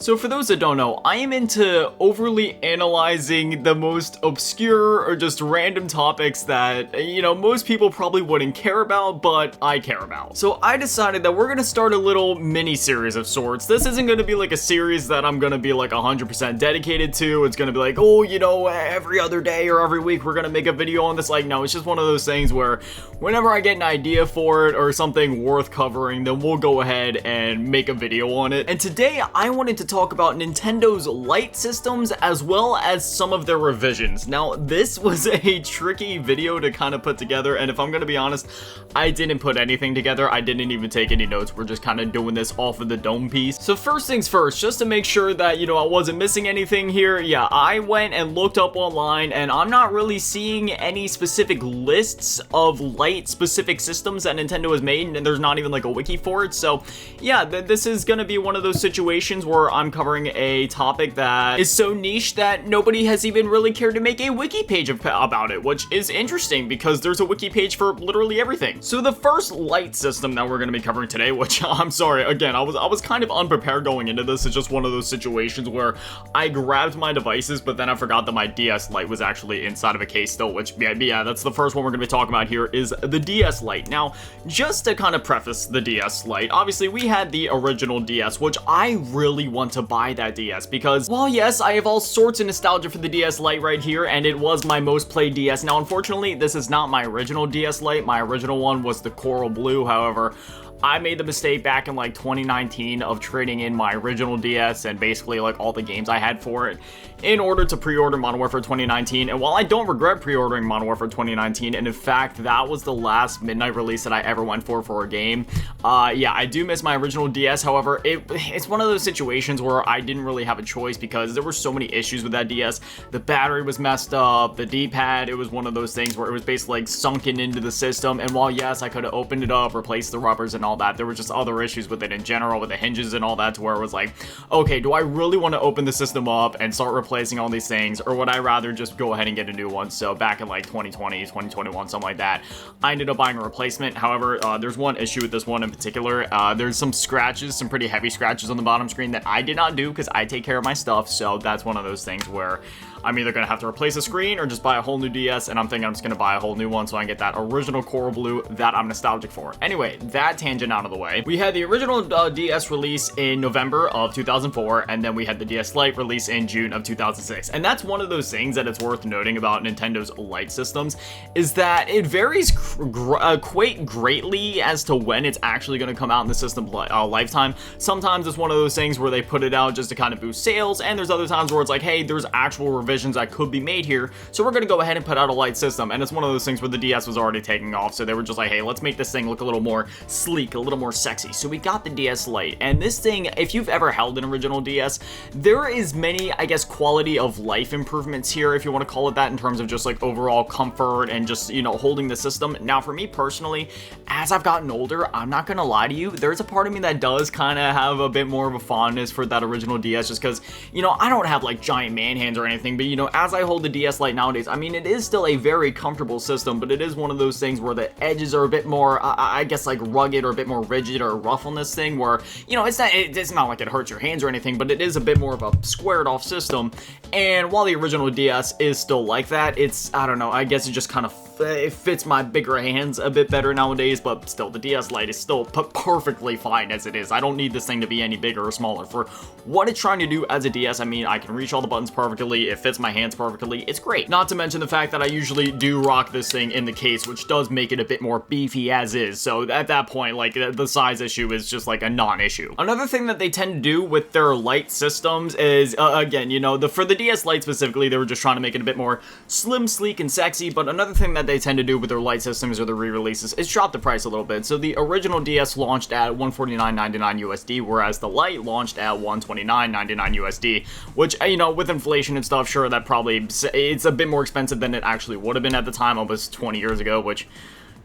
So for those that don't know, I am into overly analyzing the most obscure or just random topics that, most people probably wouldn't care about, but I care about. So I decided that we're gonna start a little mini series of sorts. This isn't gonna be like a series that I'm gonna be like 100% dedicated to. It's gonna be like, every other day or every week we're gonna make a video on this. Like, no, it's just one of those things where whenever I get an idea for it or something worth covering, then we'll go ahead and make a video on it. And today I wanted to talk about Nintendo's Lite systems as well as some of their revisions. Now, this was a tricky video to kind of put together, and if I'm gonna be honest, I didn't put anything together. I didn't even take any notes. We're just kind of doing this off of the dome piece. So first things first, just to make sure that, I wasn't missing anything here, yeah, I went and looked up online, and I'm not really seeing any specific lists of Lite specific systems that Nintendo has made, and there's not even like a wiki for it. So yeah, this is gonna be one of those situations where I'm covering a topic that is so niche that nobody has even really cared to make a wiki page about it, which is interesting because there's a wiki page for literally everything. So the first Lite system that we're going to be covering today, which I'm sorry, again, I was kind of unprepared going into this. It's just one of those situations where I grabbed my devices, but then I forgot that my DS Lite was actually inside of a case still, which, yeah, that's the first one we're going to be talking about here is the DS Lite. Now, just to kind of preface the DS Lite, obviously we had the original DS, which I really want to buy that DS because, while yes, I have all sorts of nostalgia for the DS Lite right here, and it was my most played DS. Now, unfortunately, this is not my original DS Lite. My original one was the Coral Blue. However, I made the mistake back in like 2019 of trading in my original DS and basically like all the games I had for it in order to pre-order Modern Warfare 2019. And while I don't regret pre-ordering Modern Warfare 2019, and in fact that was the last midnight release that I ever went for a game, yeah, I do miss my original DS. However, it's one of those situations where I didn't really have a choice because there were so many issues with that DS. The battery was messed up, the D-pad, it was one of those things where it was basically like sunken into the system, and while yes, I could have opened it up, replaced the rubbers and all that, there were just other issues with it in general, with the hinges and all that, to where it was like, okay, do I really want to open the system up and start replacing all these things, or would I rather just go ahead and get a new one? So back in like 2020, 2021, something like that, I ended up buying a replacement. However, there's one issue with this one in particular. There's some scratches, some pretty heavy scratches on the bottom screen that I did not do because I take care of my stuff. So that's one of those things where I'm either going to have to replace a screen or just buy a whole new DS, and I'm thinking I'm just going to buy a whole new one so I can get that original Coral Blue that I'm nostalgic for. Anyway, that tangent out of the way. We had the original DS release in November of 2004, and then we had the DS Lite release in June of 2006. And that's one of those things that it's worth noting about Nintendo's Lite systems, is that it varies quite greatly as to when it's actually going to come out in the system lifetime. Sometimes it's one of those things where they put it out just to kind of boost sales, and there's other times where it's like, hey, there's actual revisions that could be made here, so we're going to go ahead and put out a Lite system. And it's one of those things where the DS was already taking off, so they were just like, hey, let's make this thing look a little more sleek, a little more sexy. So we got the DS Lite, and this thing, if you've ever held an original DS, there is many, I guess, quality of life improvements here, if you want to call it that, in terms of just like overall comfort and just, holding the system. Now, for me personally, as I've gotten older, I'm not gonna lie to you, there's a part of me that does kind of have a bit more of a fondness for that original DS, just because, I don't have like giant man hands or anything, but as I hold the DS Lite nowadays, I mean, it is still a very comfortable system, but it is one of those things where the edges are a bit more, I guess, like rugged or a bit more rigid or rough on this thing, where, it's not like it hurts your hands or anything, but it is a bit more of a squared off system. And while the original DS is still like that, it's, I don't know, I guess it just kind of it fits my bigger hands a bit better nowadays, but still, the DS Lite is still perfectly fine as it is. I don't need this thing to be any bigger or smaller. For what it's trying to do as a DS, I mean, I can reach all the buttons perfectly, it fits my hands perfectly, it's great. Not to mention the fact that I usually do rock this thing in the case, which does make it a bit more beefy as is, so at that point, like, the size issue is just like a non-issue. Another thing that they tend to do with their Lite systems is, again, for the DS Lite specifically, they were just trying to make it a bit more slim, sleek, and sexy, but another thing that they tend to do with their Lite systems or the re-releases is drop the price a little bit. So the original DS launched at $149.99 USD, whereas the Lite launched at $129.99 USD, which, with inflation and stuff, sure, that probably, it's a bit more expensive than it actually would have been at the time, almost 20 years ago, which,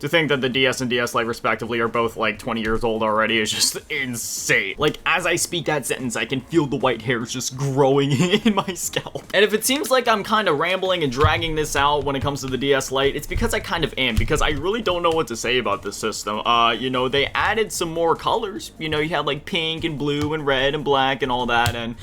To think that the DS and DS Lite respectively are both like 20 years old already is just insane. Like, as I speak that sentence, I can feel the white hairs just growing in my scalp. And if it seems like I'm kind of rambling and dragging this out when it comes to the DS Lite, it's because I kind of am, because I really don't know what to say about this system. You know, they added some more colors. You know, you had like pink and blue and red and black and all that, and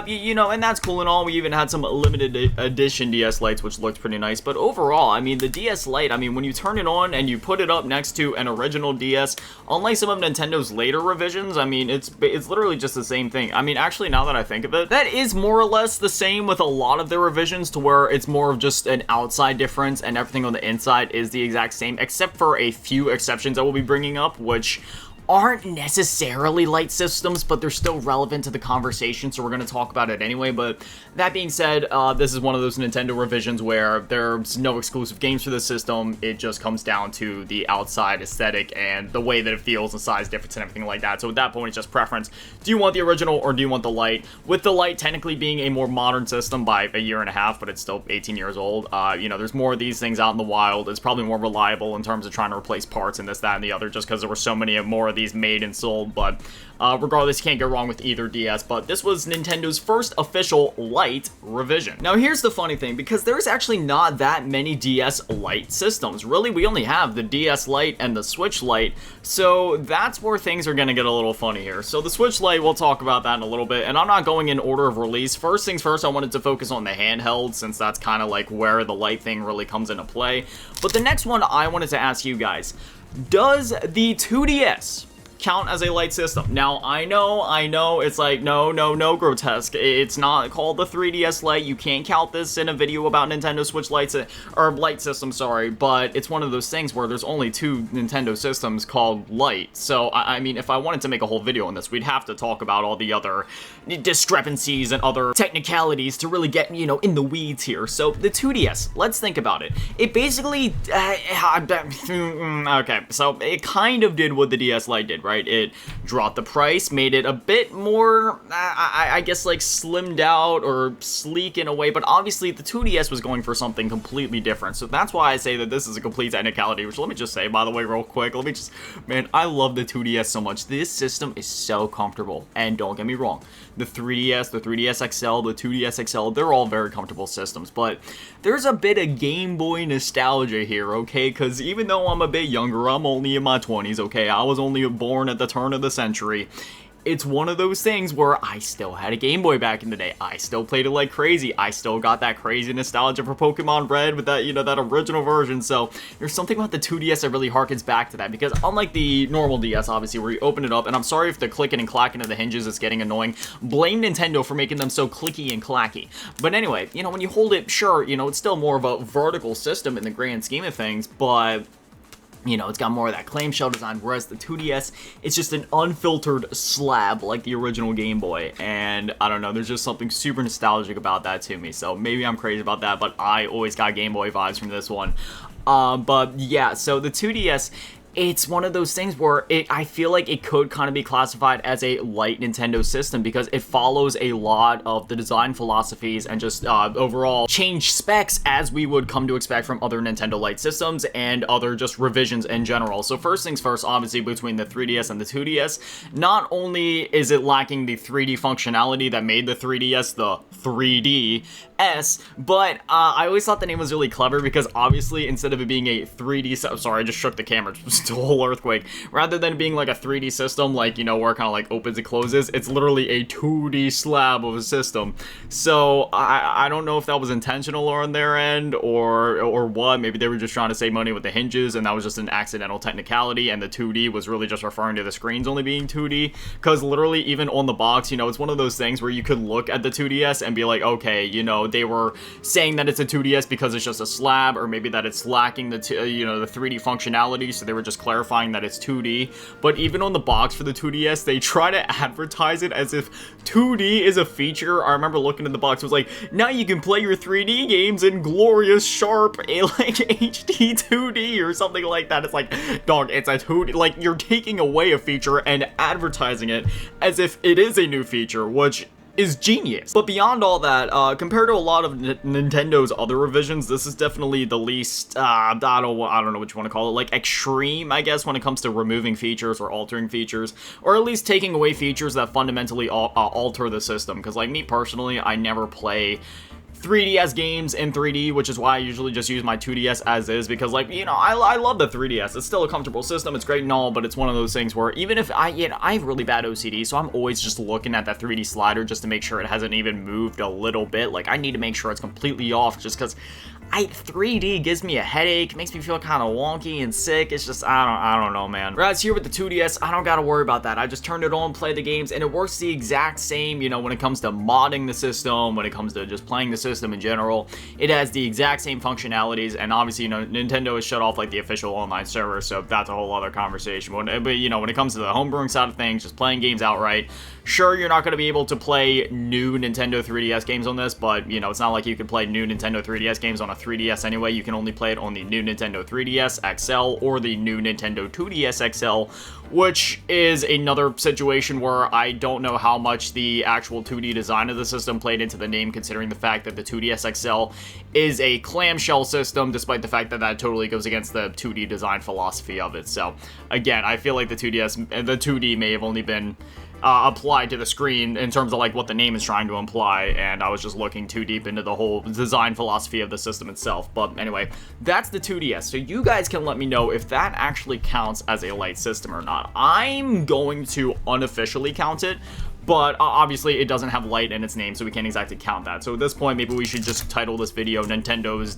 you know, and that's cool and all. We even had some limited edition DS Lites, which looked pretty nice. But overall, I mean, the DS Lite, I mean, when you turn it on and you put it up next to an original DS, unlike some of Nintendo's later revisions, I mean, it's literally just the same thing. I mean, actually, now that I think of it, that is more or less the same with a lot of their revisions, to where it's more of just an outside difference and everything on the inside is the exact same, except for a few exceptions I will be bringing up, which aren't necessarily light systems, but they're still relevant to the conversation, so we're going to talk about it anyway. But that being said, this is one of those Nintendo revisions where there's no exclusive games for the system. It just comes down to the outside aesthetic and the way that it feels and size difference and everything like that. So at that point, it's just preference. Do you want the original or do you want the Lite? With the Lite technically being a more modern system by a year and a half, but it's still 18 years old, you know, there's more of these things out in the wild. It's probably more reliable in terms of trying to replace parts and this, that, and the other, just because there were so many more of these made and sold. But regardless, you can't go wrong with either DS. But this was Nintendo's first official Lite revision. Now here's the funny thing, because there's actually not that many DS Lite systems. Really, we only have the DS Lite and the Switch Lite, so that's where things are gonna get a little funny here. So the Switch Lite, we'll talk about that in a little bit, and I'm not going in order of release. First things first, I wanted to focus on the handheld, since that's kind of like where the Lite thing really comes into play. But the next one I wanted to ask you guys, does the 2DS count as a light system? Now, I know, it's like, no, grotesque. It's not called the 3DS Lite. You can't count this in a video about Nintendo Switch Lights, or Lite system, sorry, but it's one of those things where there's only two Nintendo systems called Lite. So, I mean, if I wanted to make a whole video on this, we'd have to talk about all the other discrepancies and other technicalities to really get, you know, in the weeds here. So, the 2DS, let's think about it. It basically, okay, so it kind of did what the DS Lite did, right? It dropped the price, made it a bit more, I guess, like slimmed out or sleek in a way, but obviously the 2DS was going for something completely different. So that's why I say that this is a complete technicality, which let me just say, by the way, real quick, man, I love the 2DS so much. This system is so comfortable, and don't get me wrong, the 3DS, the 3DS XL, the 2DS XL, they're all very comfortable systems, but there's a bit of Game Boy nostalgia here, okay? Because even though I'm a bit younger, I'm only in my 20s, okay? I was only born at the turn of the century. It's one of those things where I still had a Game Boy back in the day. I still played it like crazy. I still got that crazy nostalgia for Pokemon Red with that, you know, that original version. So there's something about the 2DS that really harkens back to that, because unlike the normal DS, obviously, where you open it up, and I'm sorry if the clicking and clacking of the hinges is getting annoying. Blame Nintendo for making them so clicky and clacky. But anyway, you know, when you hold it, sure, you know, it's still more of a vertical system in the grand scheme of things, but you know, it's got more of that clamshell design, whereas the 2DS, it's just an unfiltered slab like the original Game Boy, and I don't know, there's just something super nostalgic about that to me, so maybe I'm crazy about that, but I always got Game Boy vibes from this one. But yeah, so the 2DS, it's one of those things where I feel like it could kind of be classified as a light Nintendo system, because it follows a lot of the design philosophies and just overall change specs as we would come to expect from other Nintendo Lite systems and other just revisions in general. So first things first, obviously between the 3DS and the 2DS, not only is it lacking the 3D functionality that made the 3DS the 3DS, but I always thought the name was really clever, because obviously instead of it being a 3D, sorry, I just shook the camera, just a whole earthquake, rather than being like a 3D system, like, you know, where it kind of like opens and closes, it's literally a 2D slab of a system. So I don't know if that was intentional on their end or what. Maybe they were just trying to save money with the hinges, and that was just an accidental technicality, and the 2D was really just referring to the screens only being 2D, because literally even on the box, you know, it's one of those things where you could look at the 2DS and be like, okay, you know, they were saying that it's a 2DS because it's just a slab, or maybe that it's lacking the you know, the 3D functionality, so they were just clarifying that it's 2D. But even on the box for the 2DS, they try to advertise it as if 2D is a feature. I remember looking at the box, it was like, now you can play your 3D games in glorious, sharp, like HD 2D or something like that. It's like, dog, it's a 2D, like, you're taking away a feature and advertising it as if it is a new feature, which is genius. But beyond all that, compared to a lot of Nintendo's other revisions, this is definitely the least, I don't know what you want to call it, like extreme, I guess, when it comes to removing features or altering features, or at least taking away features that fundamentally alter the system. Because like me personally, I never play 3DS games in 3D, which is why I usually just use my 2DS as is, because like, you know, I love the 3DS. It's still a comfortable system, it's great and all, but it's one of those things where even if I have really bad OCD, so I'm always just looking at that 3D slider just to make sure it hasn't even moved a little bit. Like, I need to make sure it's completely off, just because 3D gives me a headache, makes me feel kind of wonky and sick. It's just, I don't know, man. Whereas here with the 2DS, I don't gotta worry about that. I just turn it on, play the games, and it works the exact same, you know, when it comes to modding the system, when it comes to just playing the system in general. It has the exact same functionalities, and obviously, you know, Nintendo has shut off like the official online server, so that's a whole other conversation. But you know, when it comes to the homebrewing side of things, just playing games outright, sure, you're not going to be able to play new Nintendo 3DS games on this, but, you know, it's not like you could play new Nintendo 3DS games on a 3DS anyway. You can only play it on the new Nintendo 3DS XL or the new Nintendo 2DS XL, which is another situation where I don't know how much the actual 2D design of the system played into the name, considering the fact that the 2DS XL is a clamshell system, despite the fact that that totally goes against the 2D design philosophy of it. So, again, I feel like the 2D may have only been applied to the screen in terms of like what the name is trying to imply, and I was just looking too deep into the whole design philosophy of the system itself. But anyway, that's the 2DS, so you guys can let me know if that actually counts as a Lite system or not. I'm going to unofficially count it, but obviously it doesn't have Lite in its name, so we can't exactly count that. So at this point, maybe we should just title this video Nintendo's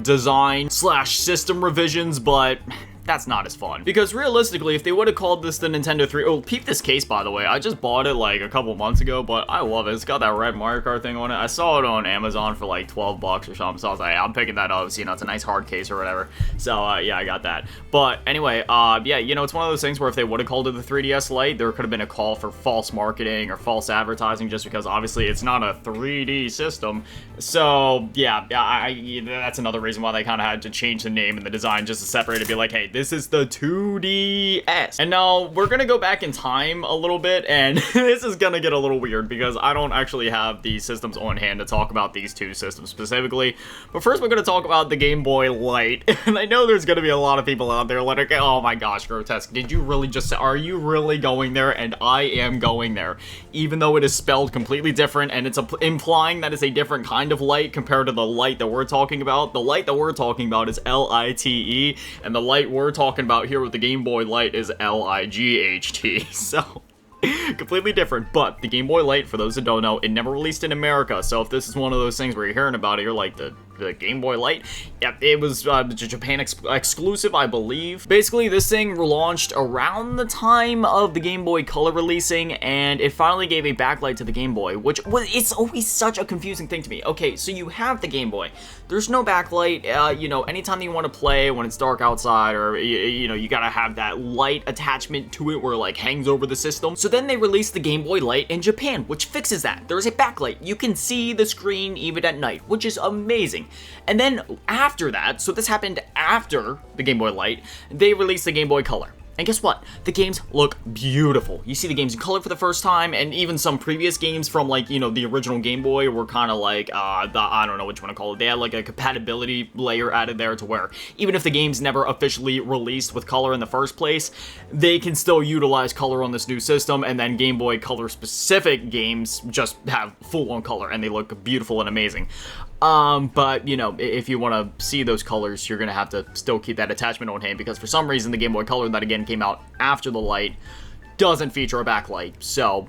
design/system revisions, but that's not as fun. Because realistically, if they would have called this the Nintendo 3... Oh, peep this case, by the way. I just bought it like a couple months ago, but I love it. It's got that red Mario Kart thing on it. I saw it on Amazon for like 12 bucks or something, so I was like, I'm picking that up. So, you know, it's a nice hard case or whatever. So, yeah, I got that. But anyway, yeah, you know, it's one of those things where if they would have called it the 3DS Lite, there could have been a call for false marketing or false advertising, just because obviously it's not a 3D system. So, yeah, that's another reason why they kind of had to change the name and the design just to separate it, be like, hey, this is the 2DS. And now we're gonna go back in time a little bit, and this is gonna get a little weird because I don't actually have the systems on hand to talk about these two systems specifically. But first, we're gonna talk about the Game Boy Lite. And I know there's gonna be a lot of people out there like, oh my gosh, Grotesque, did you really just say, are you really going there? And I am going there, even though it is spelled completely different, and it's implying that it's a different kind of light compared to the light that we're talking about. The light that we're talking about is L-I-T-E, and the light we're talking about here with the Game Boy Lite is L-I-G-H-T. So, completely different. But the Game Boy Lite, for those that don't know, it never released in America. So if this is one of those things where you're hearing about it, you're like, the Game Boy Lite? Yeah, it was Japan exclusive, I believe. Basically, this thing launched around the time of the Game Boy Color releasing, and it finally gave a backlight to the Game Boy, which it's always such a confusing thing to me. Okay, so you have the Game Boy. There's no backlight. You know, anytime you want to play when it's dark outside, or, you know, you gotta have that light attachment to it where it, like, hangs over the system. So then they released the Game Boy Lite in Japan, which fixes that. There's a backlight. You can see the screen even at night, which is amazing. And then after that, so this happened after the Game Boy Lite, they released the Game Boy Color. And guess what? The games look beautiful. You see the games in color for the first time, and even some previous games from, like, you know, the original Game Boy were kind of like, I don't know what you want to call it. They had, like, a compatibility layer added there to where even if the game's never officially released with color in the first place, they can still utilize color on this new system, and then Game Boy Color-specific games just have full-on color, and they look beautiful and amazing. But, you know, if you want to see those colors, you're going to have to still keep that attachment on hand, because for some reason the Game Boy Color that, again, came out after the Lite doesn't feature a backlight, so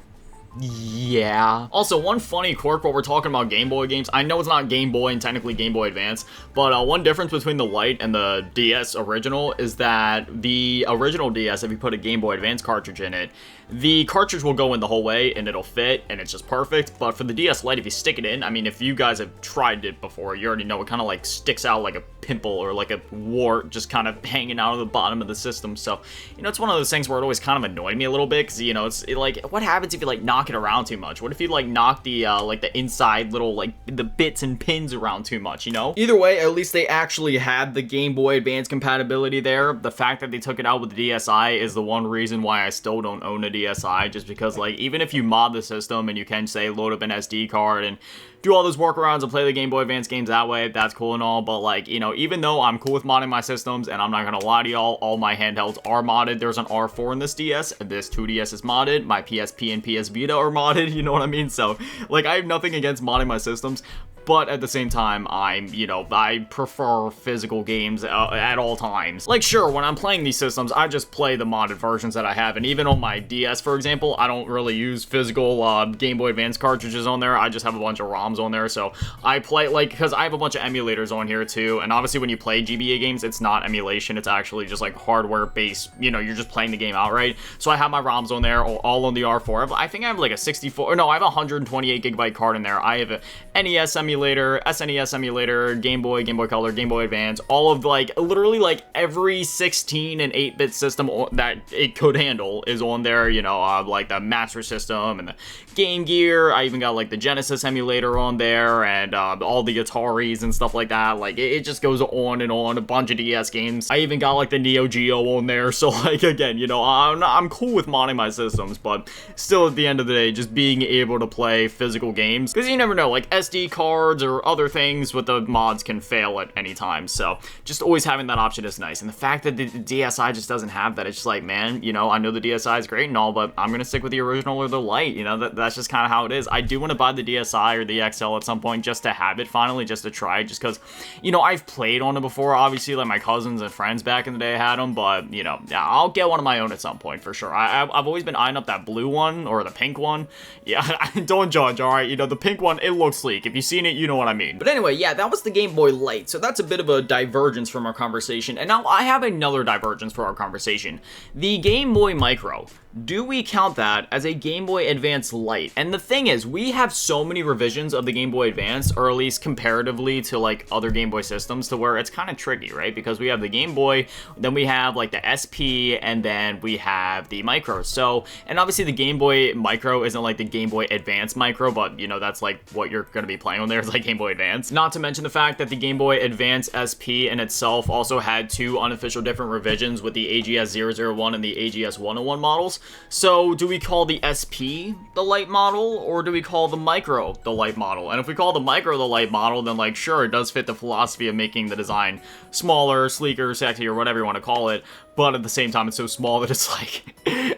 yeah. Also, one funny quirk while we're talking about Game Boy games, I know it's not Game Boy and technically Game Boy Advance, but one difference between the Lite and the DS original is that the original DS, if you put a Game Boy Advance cartridge in it, the cartridge will go in the whole way and it'll fit and it's just perfect. But for the DS Lite, if you stick it in, I mean, if you guys have tried it before, you already know it kind of like sticks out like a pimple or like a wart just kind of hanging out of the bottom of the system. So, you know, it's one of those things where it always kind of annoyed me a little bit, because, you know, it's like, what happens if you like knock it around too much? What if you like knock the like the inside little like the bits and pins around too much, you know? Either way, at least they actually had the Game Boy Advance compatibility there. The fact that they took it out with the DSi is the one reason why I still don't own a DSi, just because, like, even if you mod the system and you can, say, load up an SD card and do all those workarounds and play the Game Boy Advance games that way, that's cool and all, but, like, you know, even though I'm cool with modding my systems, and I'm not gonna lie to y'all, all my handhelds are modded. There's an R4 in this DS, and this 2DS is modded, my PSP and PS Vita are modded, you know what I mean? So, like, I have nothing against modding my systems, but at the same time, I prefer physical games at all times. Like, sure, when I'm playing these systems, I just play the modded versions that I have, and even on my DS, for example, I don't really use physical Game Boy Advance cartridges on there. I just have a bunch of ROMs on there, so I play, like, because I have a bunch of emulators on here too, and obviously when you play GBA games, it's not emulation, it's actually just, like, hardware-based, you know, you're just playing the game outright. So I have my ROMs on there, all on the R4. I think I have, like, a 64, no, I have a 128 gigabyte card in there. I have a NES emulator, SNES emulator, Game Boy Color, Game Boy Advance, all of, like, literally, like, every 16 and 8-bit system that it could handle is on there, you know, like the Master System and the Game Gear. I even got, like, the Genesis emulator on there, and all the Ataris and stuff like that. Like, it just goes on and on, a bunch of DS games. I even got, like, the Neo Geo on there, so, like, again, you know, I'm cool with modding my systems, but still, at the end of the day, just being able to play physical games, because you never know, like, SD cards or other things with the mods can fail at any time, so just always having that option is nice. And the fact that the DSi just doesn't have that, it's just like, man, you know, I know the DSi is great and all, but I'm gonna stick with the original or the Lite, you know, that's just kind of how it is. I do want to buy the DSi or the XL at some point just to have it finally, just to try it, just because, you know, I've played on it before, obviously, like my cousins and friends back in the day had them, but, you know, yeah, I'll get one of my own at some point for sure. I've always been eyeing up that blue one or the pink one. Yeah, don't judge, alright, you know, the pink one, it looks sleek. If you've seen it, you know what I mean. But anyway, yeah, that was the Game Boy Lite, so that's a bit of a divergence from our conversation, and now I have another divergence for our conversation. The Game Boy Micro. Do we count that as a Game Boy Advance Lite? And the thing is, we have so many revisions of the Game Boy Advance, or at least comparatively to, like, other Game Boy systems, to where it's kind of tricky, right? Because we have the Game Boy, then we have, like, the SP, and then we have the Micro. So, and obviously the Game Boy Micro isn't like the Game Boy Advance Micro, but, you know, that's, like, what you're going to be playing on there, is like Game Boy Advance. Not to mention the fact that the Game Boy Advance SP in itself also had two unofficial different revisions with the AGS-001 and the AGS-101 models. So, do we call the SP the Lite model, or do we call the Micro the Lite model? And if we call the Micro the Lite model, then, like, sure, it does fit the philosophy of making the design smaller, sleeker, sexy, or whatever you want to call it, but at the same time, it's so small that it's like,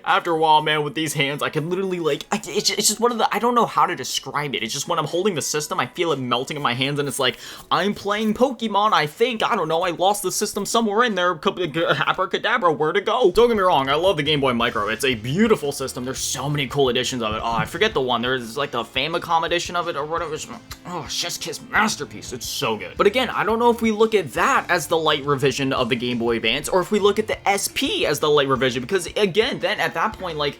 after a while, man, with these hands, I can literally, like, it's just one of the, I don't know how to describe it. It's just when I'm holding the system, I feel it melting in my hands, and it's like, I'm playing Pokemon, I think. I don't know, I lost the system somewhere in there. Abracadabra, where to go? Don't get me wrong, I love the Game Boy Micro. It's a beautiful system. There's so many cool editions of it. Oh, I forget the one. There's, like, the Famicom edition of it, or whatever. Oh, Chef's Kiss masterpiece. It's so good. But again, I don't know if we look at that as the Lite revision of the Game Boy Advance, or if we look at the SP as the Lite revision, because again, then at that point, like,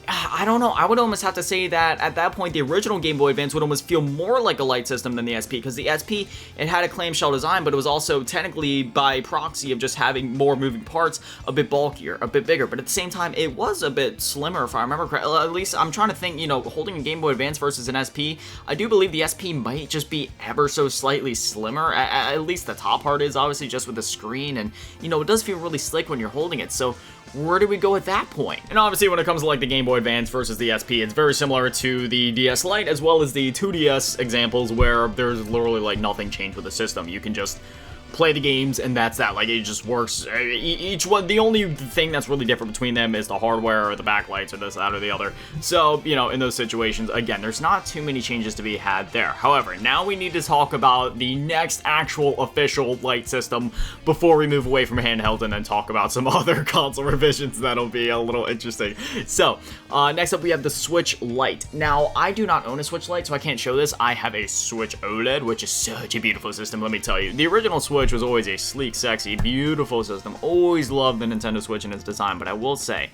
I don't know, I would almost have to say that at that point the original Game Boy Advance would almost feel more like a Lite system than the SP, because the SP, it had a clamshell design, but it was also technically, by proxy of just having more moving parts, a bit bulkier, a bit bigger, but at the same time it was a bit slimmer, if I remember correctly. At least I'm trying to think, you know, holding a Game Boy Advance versus an SP, I do believe the SP might just be ever so slightly slimmer, at least the top part is, obviously, just with the screen, and, you know, it does feel really slick when you're holding it. So where do we go at that point? And obviously, when it comes to, like, the Game Boy Advance versus the SP, it's very similar to the DS Lite, as well as the 2DS examples, where there's literally, like, nothing changed with the system. You can just play the games, and that's that. Like, it just works. Each one, the only thing that's really different between them is the hardware or the backlights or this, that, or the other. So, you know, in those situations, again, there's not too many changes to be had there. However, now we need to talk about the next actual official Lite system before we move away from handheld, and then talk about some other console revisions that'll be a little interesting. So, next up we have the Switch Lite. Now, I do not own a Switch Lite, so I can't show this. I have a Switch OLED, which is such a beautiful system, let me tell you. The original Switch was always a sleek, sexy, beautiful system. Always loved the Nintendo Switch and its design, but I will say,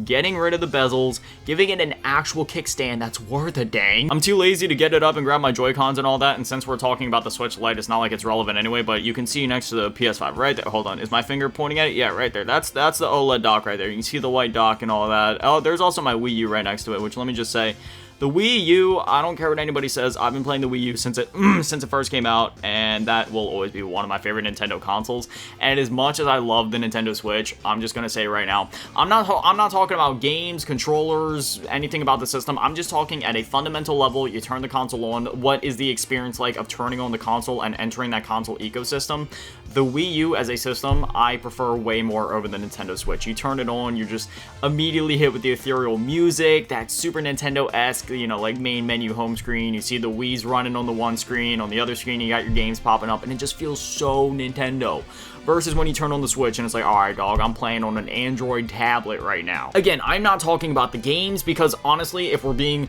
getting rid of the bezels, giving it an actual kickstand that's worth a dang. I'm too lazy to get it up and grab my Joy-Cons and all that, and since we're talking about the Switch Lite, it's not like it's relevant anyway, but you can see next to the PS5 right there. Hold on, is my finger pointing at it? Yeah, right there. That's the OLED dock right there. You can see the white dock and all that. Oh, there's also my Wii U right next to it, which, let me just say, The Wii U, I don't care what anybody says, I've been playing the Wii U since it since it first came out, and that will always be one of my favorite Nintendo consoles. And as much as I love the Nintendo Switch, I'm just gonna say right now, I'm not talking about games, controllers, anything about the system. I'm just talking at a fundamental level. You turn the console on, what is the experience like of turning on the console and entering that console ecosystem? The Wii U as a system, I prefer way more over the Nintendo Switch. You turn it on, you're just immediately hit with the ethereal music, that Super Nintendo-esque, you know, like main menu home screen. You see the Wii's running on the one screen, on the other screen you got your games popping up, and it just feels so Nintendo. Versus when you turn on the Switch and it's like, alright dog, I'm playing on an Android tablet right now. Again, I'm not talking about the games, because honestly, if we're being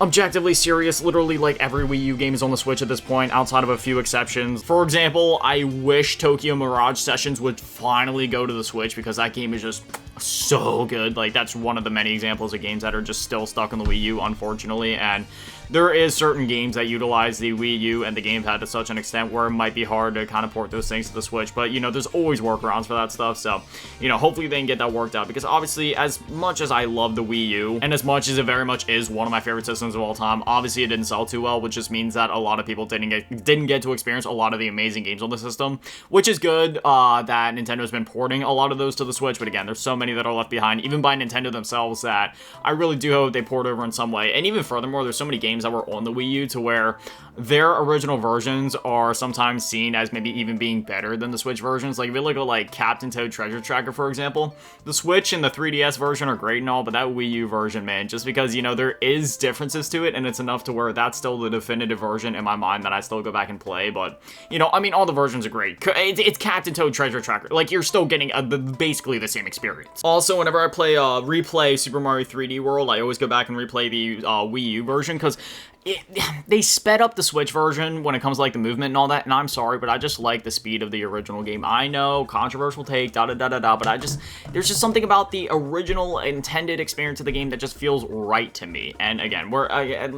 objectively serious, literally like every Wii U game is on the Switch at this point, outside of a few exceptions. For example, I wish Tokyo Mirage Sessions would finally go to the Switch, because that game is just so good. Like, that's one of the many examples of games that are just still stuck on the Wii U, unfortunately, and there is certain games that utilize the Wii U and the gamepad to such an extent where it might be hard to kind of port those things to the Switch, but, you know, there's always workarounds for that stuff, so, you know, hopefully they can get that worked out, because obviously, as much as I love the Wii U, and as much as it very much is one of my favorite systems of all time, obviously it didn't sell too well, which just means that a lot of people didn't get to experience a lot of the amazing games on the system, which is good, that Nintendo's been porting a lot of those to the Switch, but again, there's so many that are left behind, even by Nintendo themselves, that I really do hope they port over in some way, and even furthermore, there's so many games that were on the Wii U to where their original versions are sometimes seen as maybe even being better than the Switch versions. Like, if you look at, like, Captain Toad Treasure Tracker, for example, the Switch and the 3DS version are great and all, but that Wii U version, man, just because, you know, there is differences to it, and it's enough to where that's still the definitive version in my mind that I still go back and play, but, you know, I mean, all the versions are great. It's Captain Toad Treasure Tracker. Like, you're still getting basically the same experience. Also, whenever I replay Super Mario 3D World, I always go back and replay the Wii U version, because they sped up the Switch version when it comes to, like, the movement and all that, and I'm sorry, but I just like the speed of the original game. I know, controversial take, da-da-da-da-da, but there's just something about the original intended experience of the game that just feels right to me. And again,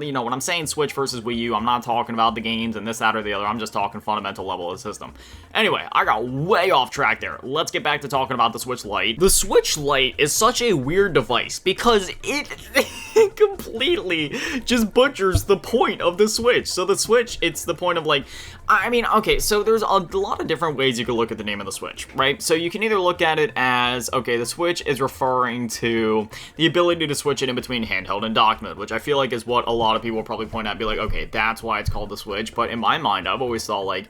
you know, when I'm saying Switch versus Wii U, I'm not talking about the games and this, that, or the other. I'm just talking fundamental level of the system. Anyway, I got way off track there. Let's get back to talking about the Switch Lite. The Switch Lite is such a weird device because it completely just butchers the point of the Switch. So the Switch, it's the point of, like, I mean, okay, so there's a lot of different ways you could look at the name of the Switch, right? So you can either look at it as, okay, the Switch is referring to the ability to switch it in between handheld and dock mode, which I feel like is what a lot of people will probably point out, be like, okay, that's why it's called the Switch. But in my mind, I've always thought, like,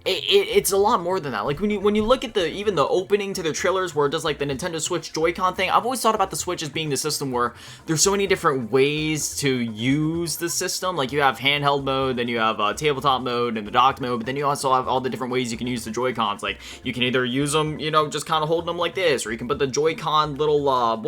it's a lot more than that. Like, when you look at even the opening to the trailers where it does, like, the Nintendo Switch Joy-Con thing, I've always thought about the Switch as being the system where there's so many different ways to use the system. Like, you have handheld mode, then you have tabletop mode and the docked mode, but then you also have all the different ways you can use the Joy-Cons. Like, you can either use them, you know, just kind of holding them like this, or you can put the Joy-Con little,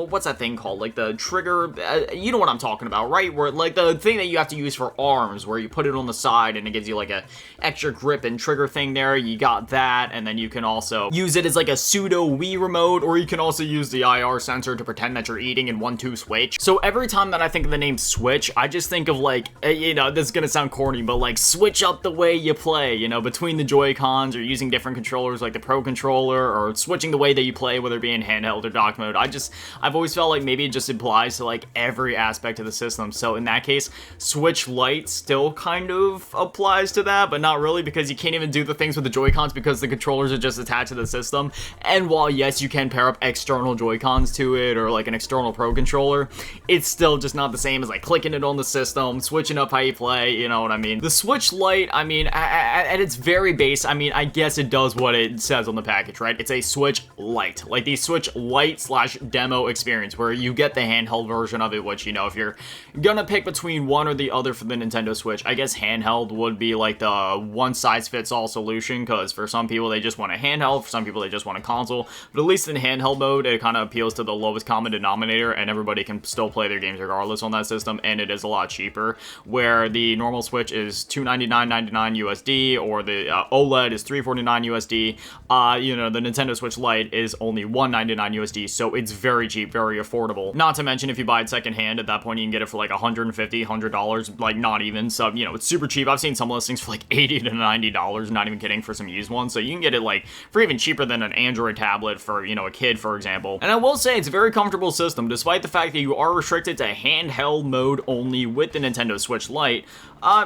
what's that thing called? Like, the trigger, you know what I'm talking about, right? Where, like, the thing that you have to use for arms, where you put it on the side and it gives you, like, a extra grip and trigger thing there. You got that, and then you can also use it as like a pseudo Wii remote, or you can also use the IR sensor to pretend that you're eating in 1-2 switch. So every time that I think of the name Switch, I just think of, like, you know, this is gonna sound corny, but, like, switch up the way you play, you know, between the Joy-Cons, or using different controllers like the Pro Controller, or switching the way that you play, whether it be in handheld or dock mode. I've always felt like maybe it just applies to, like, every aspect of the system. So in that case, Switch Lite still kind of applies to that, but not really, because you can't even do the things with the Joy-Cons because the controllers are just attached to the system. And while, yes, you can pair up external Joy-Cons to it, or like an external Pro Controller, it's still just not the same as, like, clicking it on the system, switching up how you play, you know what I mean? The Switch Lite, I mean, at its very base, I mean, I guess it does what it says on the package, right? It's a Switch Lite, like the Switch Lite / demo experience, where you get the handheld version of it, which, you know, if you're gonna pick between one or the other for the Nintendo Switch, I guess handheld would be like the one-size-fits-all solution, because for some people they just want a handheld, for some people they just want a console, but at least in handheld mode it kind of appeals to the lowest common denominator, and everybody can still play their games regardless on that system, and it is a lot cheaper, where the normal Switch is $299.99 USD, or the OLED is $349 USD, you know, the Nintendo Switch Lite is only $199 USD, so it's very cheap, very affordable. Not to mention, if you buy it secondhand, at that point you can get it for like $150, $100, like, not even, so, you know, it's super cheap. I've seen some listings for like $80 to $90, not even even kidding, for some used ones. So you can get it like for even cheaper than an Android tablet for, you know, a kid, for example. And I will say it's a very comfortable system, despite the fact that you are restricted to handheld mode only with the Nintendo Switch Lite.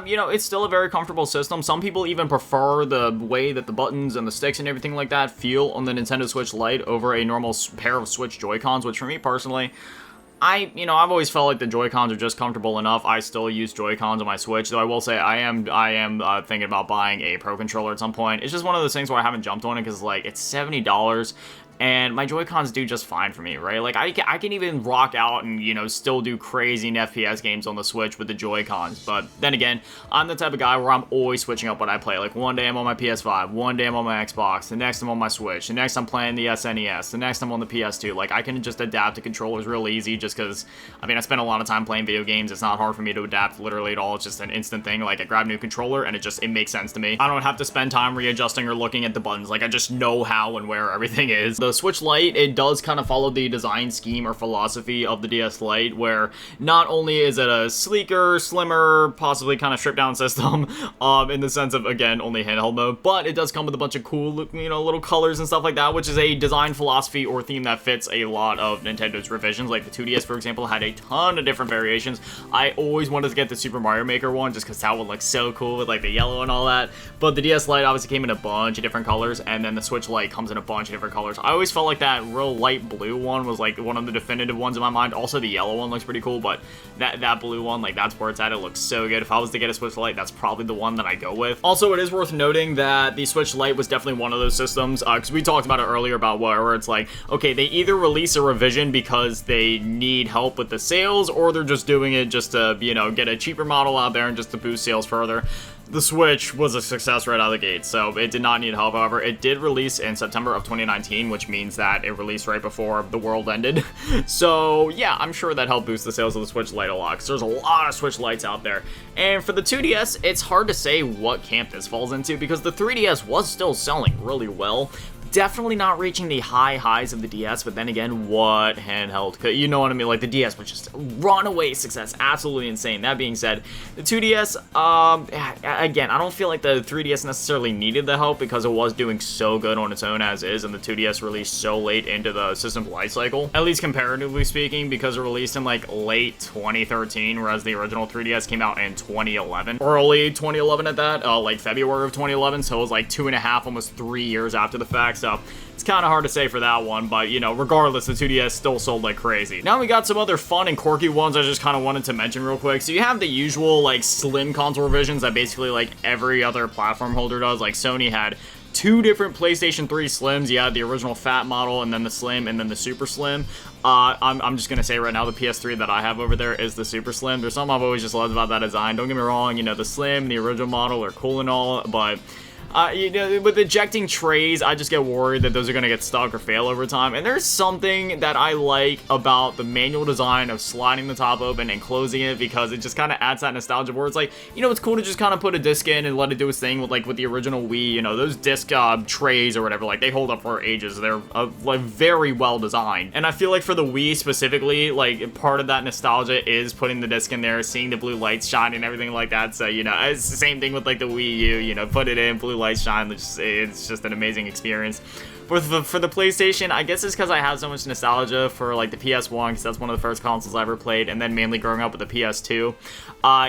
You know, it's still a very comfortable system. Some people even prefer the way that the buttons and the sticks and everything like that feel on the Nintendo Switch Lite over a normal pair of Switch Joy-Cons, which for me personally, I've always felt like the Joy-Cons are just comfortable enough. I still use Joy-Cons on my Switch, though I will say I am thinking about buying a Pro Controller at some point. It's just one of those things where I haven't jumped on it because, like, it's $70. And my Joy-Cons do just fine for me, right? Like, I can even rock out and, you know, still do crazy FPS games on the Switch with the Joy-Cons. But then again, I'm the type of guy where I'm always switching up what I play. Like, one day I'm on my PS5, one day I'm on my Xbox, the next I'm on my Switch, the next I'm playing the SNES, the next I'm on the PS2. Like, I can just adapt to controllers real easy just because, I mean, I spend a lot of time playing video games. It's not hard for me to adapt literally at all. It's just an instant thing. Like, I grab a new controller and it makes sense to me. I don't have to spend time readjusting or looking at the buttons. Like, I just know how and where everything is. The Switch Lite, it does kind of follow the design scheme or philosophy of the DS Lite, where not only is it a sleeker, slimmer, possibly kind of stripped down system, in the sense of, again, only handheld mode, but it does come with a bunch of cool, you know, little colors and stuff like that, which is a design philosophy or theme that fits a lot of Nintendo's revisions. Like the 2DS, for example, had a ton of different variations. I always wanted to get the Super Mario Maker one just because that would look so cool with like the yellow and all that, but the DS Lite obviously came in a bunch of different colors, and then the Switch Lite comes in a bunch of different colors. I always felt like that real light blue one was like one of the definitive ones in my mind. Also, the yellow one looks pretty cool, but that blue one, like, that's where it's at. It looks so good. If I was to get a Switch Lite, that's probably the one that I go with. Also, it is worth noting that the Switch Lite was definitely one of those systems, because we talked about it earlier about where it's like, okay, they either release a revision because they need help with the sales, or they're just doing it just to, you know, get a cheaper model out there and just to boost sales further. The Switch was a success right out of the gate, so it did not need help. However, it did release in September of 2019, which means that it released right before the world ended. So yeah, I'm sure that helped boost the sales of the Switch Lite a lot, because there's a lot of Switch Lites out there. And for the 2DS, it's hard to say what camp this falls into, because the 3DS was still selling really well. Definitely not reaching the high highs of the DS, but then again, what handheld could, you know what I mean? Like, the DS was just runaway success, absolutely insane. That being said, the 2DS, again, I don't feel like the 3DS necessarily needed the help because it was doing so good on its own as is, and the 2DS released so late into the system's life cycle, at least comparatively speaking, because it released in like late 2013, whereas the original 3DS came out in 2011, early 2011 at that, like February of 2011, so it was like 2.5, almost 3 years after the fact. So it's kind of hard to say for that one, but, you know, regardless, the 2DS still sold like crazy. Now we got some other fun and quirky ones I just kind of wanted to mention real quick. So you have the usual, like, slim console revisions that basically, like, every other platform holder does. Like, Sony had 2 different PlayStation 3 Slims. You had the original fat model, and then the Slim, and then the Super Slim. I'm just gonna say right now, the PS3 that I have over there is the Super Slim. There's something I've always just loved about that design. Don't get me wrong, you know, the Slim, the original model are cool and all, but you know, with ejecting trays, I just get worried that those are going to get stuck or fail over time. And there's something that I like about the manual design of sliding the top open and closing it, because it just kind of adds that nostalgia where it's like, you know, it's cool to just kind of put a disc in and let it do its thing with, like, with the original Wii, you know, those disc trays or whatever, like, they hold up for ages. They're like very well designed. And I feel like for the Wii specifically, like, part of that nostalgia is putting the disc in there, seeing the blue lights shine and everything like that. So, you know, it's the same thing with, like, the Wii U, you know, put it in, blue lights shine, it's just an amazing experience. For the PlayStation, I guess it's because I have so much nostalgia for, like, the PS1, because that's one of the first consoles I ever played, and then mainly growing up with the PS2.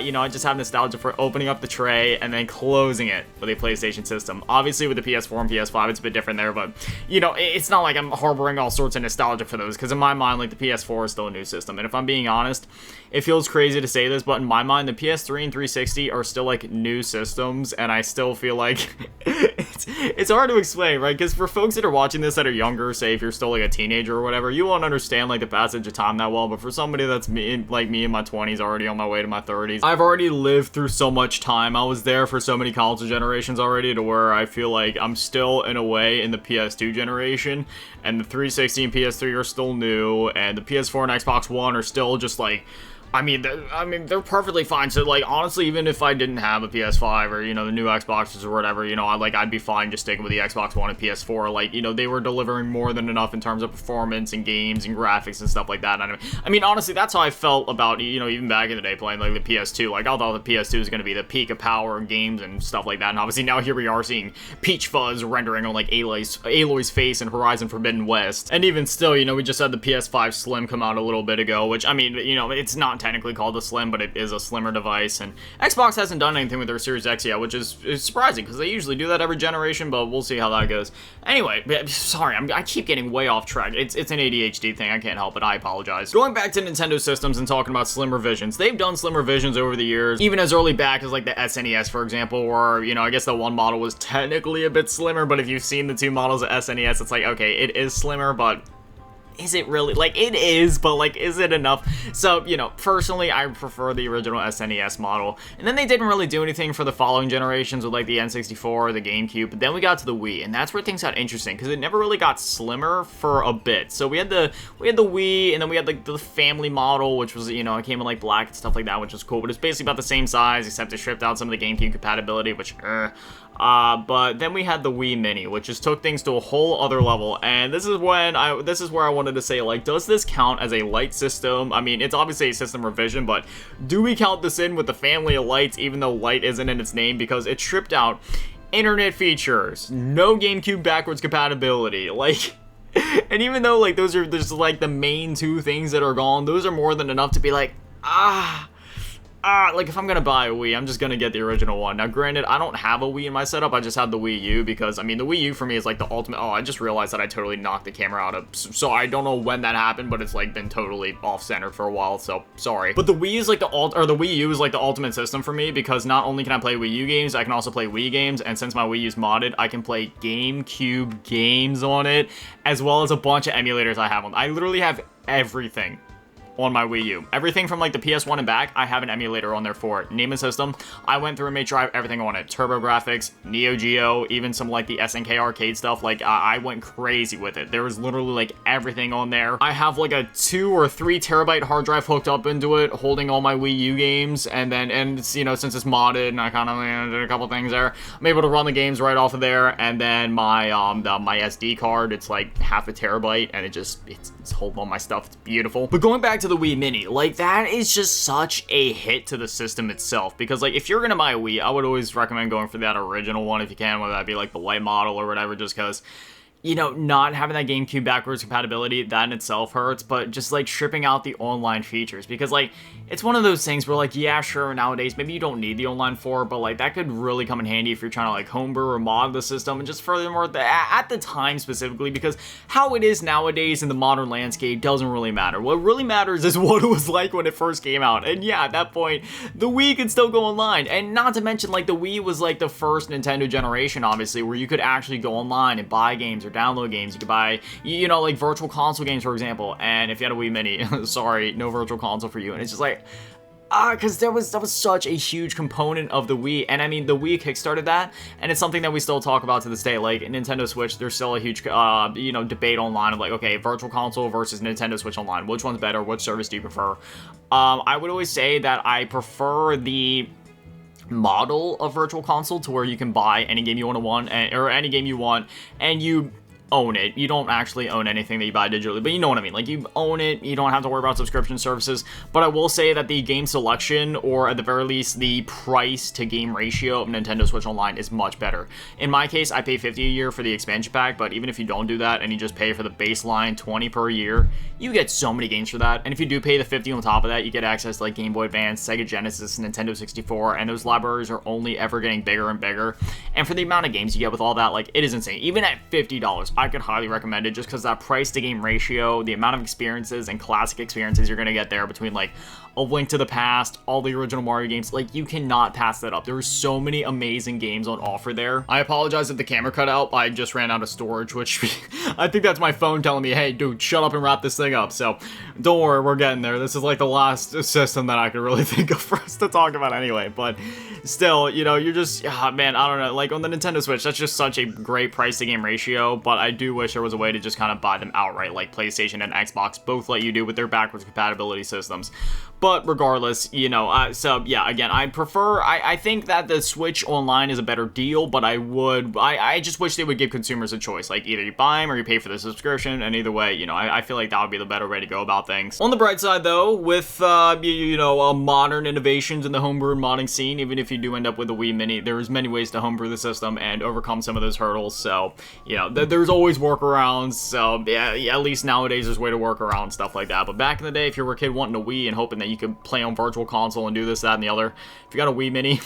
You know, I just have nostalgia for opening up the tray and then closing it with a PlayStation system. Obviously, with the PS4 and PS5, it's a bit different there, but, you know, it's not like I'm harboring all sorts of nostalgia for those, because in my mind, like, the PS4 is still a new system, and if I'm being honest, it feels crazy to say this, but in my mind, the PS3 and 360 are still, like, new systems, and I still feel like it's hard to explain, right? Because for folks that are watching this that are younger, say if you're still, like, a teenager or whatever, you won't understand, like, the passage of time that well, but for somebody that's like me in my 20s, already on my way to my 30s, I've already lived through so much time. I was there for so many console generations already, to where I feel like I'm still, in a way, in the PS2 generation, and the 360 and PS3 are still new, and the PS4 and Xbox One are still just, like, they're perfectly fine. So, like, honestly, even if I didn't have a PS5 or, the new Xboxes or whatever, I'd be fine just sticking with the Xbox One and PS4. Like, they were delivering more than enough in terms of performance and games and graphics and stuff like that. And honestly, that's how I felt about, even back in the day playing, like, the PS2. Like, I thought the PS2 was going to be the peak of power and games and stuff like that. And obviously, now here we are seeing Peach Fuzz rendering on, like, Aloy's face in Horizon Forbidden West. And even still, we just had the PS5 Slim come out a little bit ago, which, it's not technically called a Slim, but it is a slimmer device. And Xbox hasn't done anything with their Series X yet, which is surprising, because they usually do that every generation, but we'll see how that goes. Anyway, sorry, I keep getting way off track. It's an ADHD thing, I can't help it, I apologize. Going back to Nintendo systems and talking about slimmer visions, they've done slimmer visions over the years, even as early back as, like, the SNES, for example, where, I guess the one model was technically a bit slimmer, but if you've seen the two models of SNES, it's like, okay, it is slimmer, but is it really? Like, it is, but, like, is it enough? So, personally, I prefer the original SNES model. And then they didn't really do anything for the following generations with, like, the N64, the GameCube. But then we got to the Wii, and that's where things got interesting, because it never really got slimmer for a bit. So we had the Wii, and then we had, like, the family model, which was, it came in, like, black and stuff like that, which was cool. But it's basically about the same size, except it stripped out some of the GameCube compatibility, which, but then we had the Wii Mini, which just took things to a whole other level, and this is where I wanted to say, like, does this count as a light system? I mean, it's obviously a system revision, but do we count this in with the family of lights, even though light isn't in its name, because it stripped out internet features, no GameCube backwards compatibility, like, and even though, like, those are just, like, the main two things that are gone, those are more than enough to be like, like, if I'm gonna buy a Wii, I'm just gonna get the original one. Now, granted, I don't have a Wii in my setup, I just have the Wii U, because, the Wii U for me is, like, the ultimate. Oh, I just realized that I totally knocked the camera out of, so I don't know when that happened, but it's, like, been totally off-center for a while, so, sorry. But the Wii is, like, the Wii U is, like, the ultimate system for me, because not only can I play Wii U games, I can also play Wii games, and since my Wii U's modded, I can play GameCube games on it, as well as a bunch of emulators I have on. I literally have everything on my Wii U. Everything from, like, the PS1 and back, I have an emulator on there for it. Name a system, I went through and made sure I have everything on it. TurboGrafx, Neo Geo, even some, like, the SNK arcade stuff. Like, I went crazy with it. There was literally, like, everything on there. I have, like, a 2 or 3 terabyte hard drive hooked up into it, holding all my Wii U games, and it's, since it's modded, and I kind of did a couple things there, I'm able to run the games right off of there, and then my SD card, it's, like, half a terabyte, and it's holding all my stuff. It's beautiful. But going back to the Wii Mini, like, that is just such a hit to the system itself, because, like, if you're gonna buy a Wii, I would always recommend going for that original one if you can, whether that be, like, the light model or whatever, just because not having that GameCube backwards compatibility, that in itself hurts, but just, like, stripping out the online features, because, like, it's one of those things where, like, yeah, sure, nowadays, maybe you don't need the online for it, but, like, that could really come in handy if you're trying to, like, homebrew or mod the system, and just furthermore, at the time specifically, because how it is nowadays in the modern landscape doesn't really matter. What really matters is what it was like when it first came out, and yeah, at that point, the Wii could still go online, and not to mention, like, the Wii was, like, the first Nintendo generation, obviously, where you could actually go online and buy games or download games. You could buy, like, virtual console games, for example, and if you had a Wii Mini, sorry, no virtual console for you, and it's just like, because that was such a huge component of the Wii, and the Wii kickstarted that, and it's something that we still talk about to this day. Like, Nintendo Switch, there's still a huge, debate online of, like, okay, virtual console versus Nintendo Switch Online, which one's better, which service do you prefer? I would always say that I prefer the model of virtual console, to where you can buy any game you want, or any game you want, and you own it. You don't actually own anything that you buy digitally, but you know what I mean. Like, you own it, you don't have to worry about subscription services. But I will say that the game selection, or at the very least the price to game ratio of Nintendo Switch Online, is much better. In my case, I pay $50 a year for the expansion pack, but even if you don't do that and you just pay for the baseline $20 per year, you get so many games for that. And if you do pay the $50 on top of that, you get access to, like, Game Boy Advance, Sega Genesis, Nintendo 64, and those libraries are only ever getting bigger and bigger. And for the amount of games you get with all that, like, it is insane. Even at $50, I could highly recommend it, just because that price to game ratio, the amount of experiences and classic experiences you're gonna get there between, like, A Link to the Past, all the original Mario games, like, you cannot pass that up. There are so many amazing games on offer there. I apologize if the camera cut out. I just ran out of storage, which I think that's my phone telling me, hey, dude, shut up and wrap this thing up. So don't worry, we're getting there. This is, like, the last system that I could really think of for us to talk about anyway. But still, you're just, man, I don't know. Like, on the Nintendo Switch, that's just such a great price to game ratio. But I do wish there was a way to just kind of buy them outright, like PlayStation and Xbox both let you do with their backwards compatibility systems. But regardless, you know, so yeah, again, I think that the Switch Online is a better deal, but I just wish they would give consumers a choice. Like, either you buy them or you pay for the subscription, and either way, you know, I feel like that would be the better way to go about things. On the bright side, though, with, modern innovations in the homebrew and modding scene, even if you do end up with a Wii Mini, there's many ways to homebrew the system and overcome some of those hurdles, so, you know, there's always workarounds, so, yeah, at least nowadays there's a way to work around stuff like that. But back in the day, if you were a kid wanting a Wii and hoping that you could play on Virtual Console and do this, that, and the other, if you got a Wii Mini,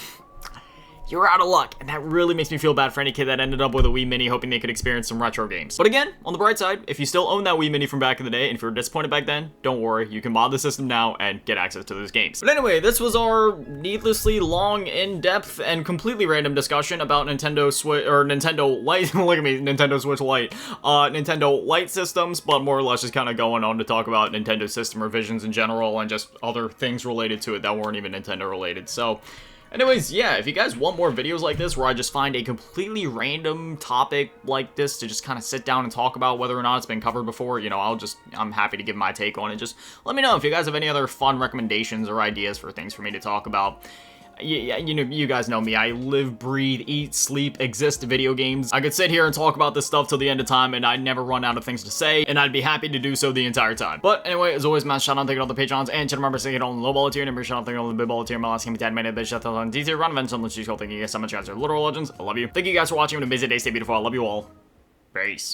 you're out of luck, and that really makes me feel bad for any kid that ended up with a Wii Mini hoping they could experience some retro games. But again, on the bright side, if you still own that Wii Mini from back in the day, and if you were disappointed back then, don't worry, you can mod the system now and get access to those games. But anyway, this was our needlessly long, in-depth, and completely random discussion about Nintendo Switch, or Nintendo Lite, look at me, Nintendo Switch Lite, Nintendo Lite systems, but more or less just kind of going on to talk about Nintendo system revisions in general, and just other things related to it that weren't even Nintendo related, so... Anyways, yeah, if you guys want more videos like this where I just find a completely random topic like this to just kind of sit down and talk about whether or not it's been covered before, you know, I'm happy to give my take on it. Just let me know if you guys have any other fun recommendations or ideas for things for me to talk about. Yeah, you know, you guys know me. I live, breathe, eat, sleep, exist video games. I could sit here and talk about this stuff till the end of time and I'd never run out of things to say, and I'd be happy to do so the entire time. But anyway, as always, man, shout out to all the Patrons and channel members taking on the low ball tier, and shout out to all the big ball tier. My last game, made it, shout out on D tier, run events, on the cheese. Thank you guys so much, guys are literal legends. I love you. Thank you guys for watching. Have an amazing day. Stay beautiful. I love you all. Peace.